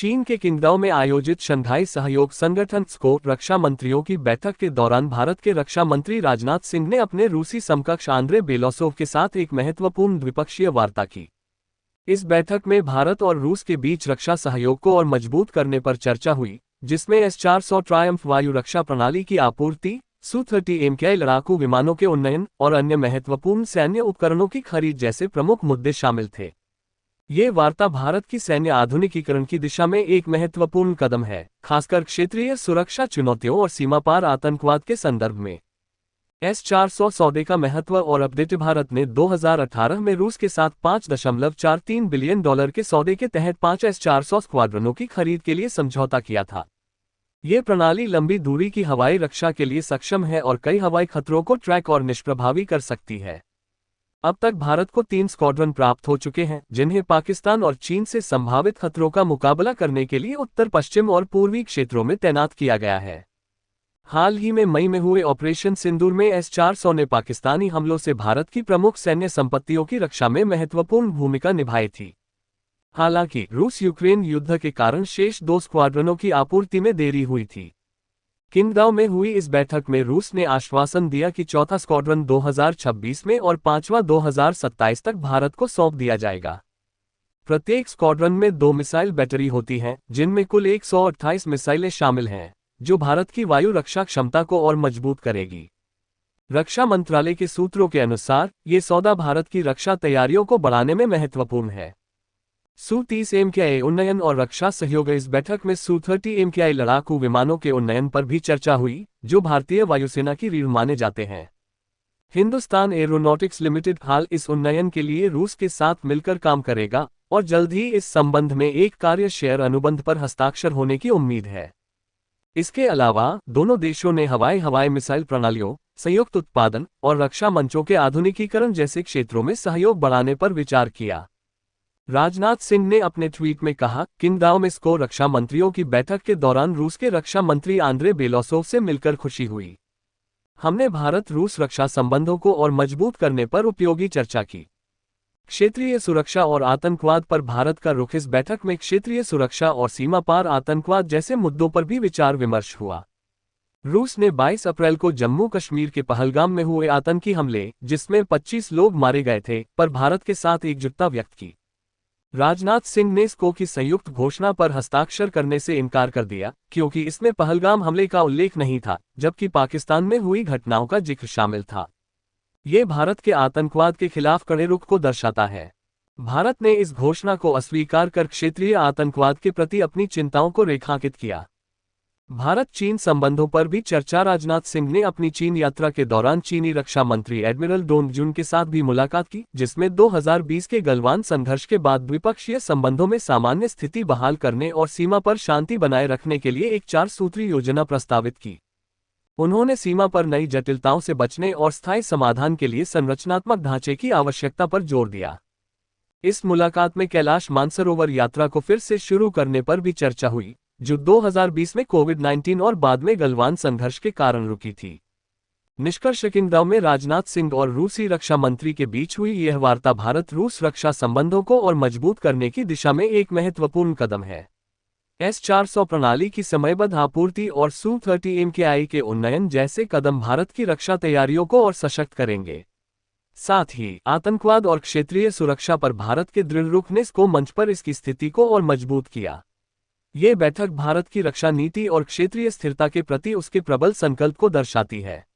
चीन के किंगडाओ में आयोजित शंघाई सहयोग संगठन स्को रक्षा मंत्रियों की बैठक के दौरान भारत के रक्षा मंत्री राजनाथ सिंह ने अपने रूसी समकक्ष आंद्रे बेलोसोव के साथ एक महत्वपूर्ण द्विपक्षीय वार्ता की। इस बैठक में भारत और रूस के बीच रक्षा सहयोग को और मजबूत करने पर चर्चा हुई, जिसमें S-400 ट्रायम्फ वायु रक्षा प्रणाली की आपूर्ति, Su-30 MKI लड़ाकू विमानों के उन्नयन और अन्य महत्वपूर्ण सैन्य उपकरणों की खरीद जैसे प्रमुख मुद्दे शामिल थे। ये वार्ता भारत की सैन्य आधुनिकीकरण की दिशा में एक महत्वपूर्ण कदम है, खासकर क्षेत्रीय सुरक्षा चुनौतियों और सीमापार आतंकवाद के संदर्भ में। S-400 सौदे का महत्व और अपडेट। भारत ने 2018 में रूस के साथ $5.43 बिलियन के सौदे के तहत 5 S-400 स्क्वाड्रनों की खरीद के लिए समझौता किया था। ये प्रणाली लंबी दूरी की हवाई रक्षा के लिए सक्षम है और कई हवाई खतरों को ट्रैक और निष्प्रभावी कर सकती है। अब तक भारत को 3 स्क्वाड्रन प्राप्त हो चुके हैं, जिन्हें पाकिस्तान और चीन से संभावित खतरों का मुकाबला करने के लिए उत्तर पश्चिम और पूर्वी क्षेत्रों में तैनात किया गया है। हाल ही में मई में हुए ऑपरेशन सिंदूर में S-400 ने पाकिस्तानी हमलों से भारत की प्रमुख सैन्य संपत्तियों की रक्षा में महत्वपूर्ण भूमिका निभाई थी। हालांकि रूस यूक्रेन युद्ध के कारण शेष 2 स्क्वाड्रनों की आपूर्ति में देरी हुई थी। किंगडाओ में हुई इस बैठक में रूस ने आश्वासन दिया कि चौथा स्क्वाड्रन 2026 में और 5वां 2027 तक भारत को सौंप दिया जाएगा। प्रत्येक स्क्वाड्रन में 2 मिसाइल बैटरी होती हैं, जिनमें कुल 128 मिसाइलें शामिल हैं, जो भारत की वायु रक्षा क्षमता को और मजबूत करेगी। रक्षा मंत्रालय के सूत्रों के अनुसार ये सौदा भारत की रक्षा तैयारियों को बढ़ाने में महत्वपूर्ण है। Su-30 MKI उन्नयन और रक्षा सहयोग। इस बैठक में Su-30 MKI लड़ाकू विमानों के उन्नयन पर भी चर्चा हुई, जो भारतीय वायुसेना की रीढ़ माने जाते हैं। हिंदुस्तान एरोनॉटिक्स लिमिटेड हाल इस उन्नयन के लिए रूस के साथ मिलकर काम करेगा और जल्द ही इस संबंध में एक कार्य शेयर अनुबंध पर हस्ताक्षर होने की उम्मीद है। इसके अलावा दोनों देशों ने हवाई मिसाइल प्रणालियों, संयुक्त उत्पादन और रक्षा मंचों के आधुनिकीकरण जैसे क्षेत्रों में सहयोग बढ़ाने पर विचार किया। राजनाथ सिंह ने अपने ट्वीट में कहा, किंगडाओ में स्को रक्षा मंत्रियों की बैठक के दौरान रूस के रक्षा मंत्री आंद्रे बेलोसोव से मिलकर खुशी हुई। हमने भारत रूस रक्षा संबंधों को और मजबूत करने पर उपयोगी चर्चा की। क्षेत्रीय सुरक्षा और आतंकवाद पर भारत का रुख। इस बैठक में क्षेत्रीय सुरक्षा और सीमा पार आतंकवाद जैसे मुद्दों पर भी विचार विमर्श हुआ। रूस ने 22 अप्रैल को जम्मू कश्मीर के पहलगाम में हुए आतंकी हमले, जिसमें 25 लोग मारे गए थे, पर भारत के साथ एकजुटता व्यक्त की। राजनाथ सिंह ने स्को की संयुक्त घोषणा पर हस्ताक्षर करने से इनकार कर दिया, क्योंकि इसमें पहलगाम हमले का उल्लेख नहीं था, जबकि पाकिस्तान में हुई घटनाओं का जिक्र शामिल था। ये भारत के आतंकवाद के खिलाफ कड़े रुख को दर्शाता है। भारत ने इस घोषणा को अस्वीकार कर क्षेत्रीय आतंकवाद के प्रति अपनी चिंताओं को रेखांकित किया। भारत चीन संबंधों पर भी चर्चा। राजनाथ सिंह ने अपनी चीन यात्रा के दौरान चीनी रक्षा मंत्री एडमिरल डोंग जुन के साथ भी मुलाकात की, जिसमें 2020 के गलवान संघर्ष के बाद द्विपक्षीय संबंधों में सामान्य स्थिति बहाल करने और सीमा पर शांति बनाए रखने के लिए एक 4 सूत्री योजना प्रस्तावित की। उन्होंने सीमा पर नई जटिलताओं से बचने और स्थायी समाधान के लिए संरचनात्मक ढांचे की आवश्यकता पर जोर दिया। इस मुलाकात में कैलाश मानसरोवर यात्रा को फिर से शुरू करने पर भी चर्चा हुई, जो 2020 में कोविड-19 और बाद में गलवान संघर्ष के कारण रुकी थी। निष्कर्ष, किंगडाओ में राजनाथ सिंह और रूसी रक्षा मंत्री के बीच हुई यह वार्ता भारत रूस रक्षा संबंधों को और मजबूत करने की दिशा में एक महत्वपूर्ण कदम है। S-400 प्रणाली की समयबद्ध आपूर्ति और Su-30 MKI के उन्नयन जैसे कदम भारत की रक्षा तैयारियों को और सशक्त करेंगे। साथ ही आतंकवाद और क्षेत्रीय सुरक्षा पर भारत के दृढ़ रुख ने स्को मंच पर इसकी स्थिति को और मजबूत किया। ये बैठक भारत की रक्षा नीति और क्षेत्रीय स्थिरता के प्रति उसके प्रबल संकल्प को दर्शाती है।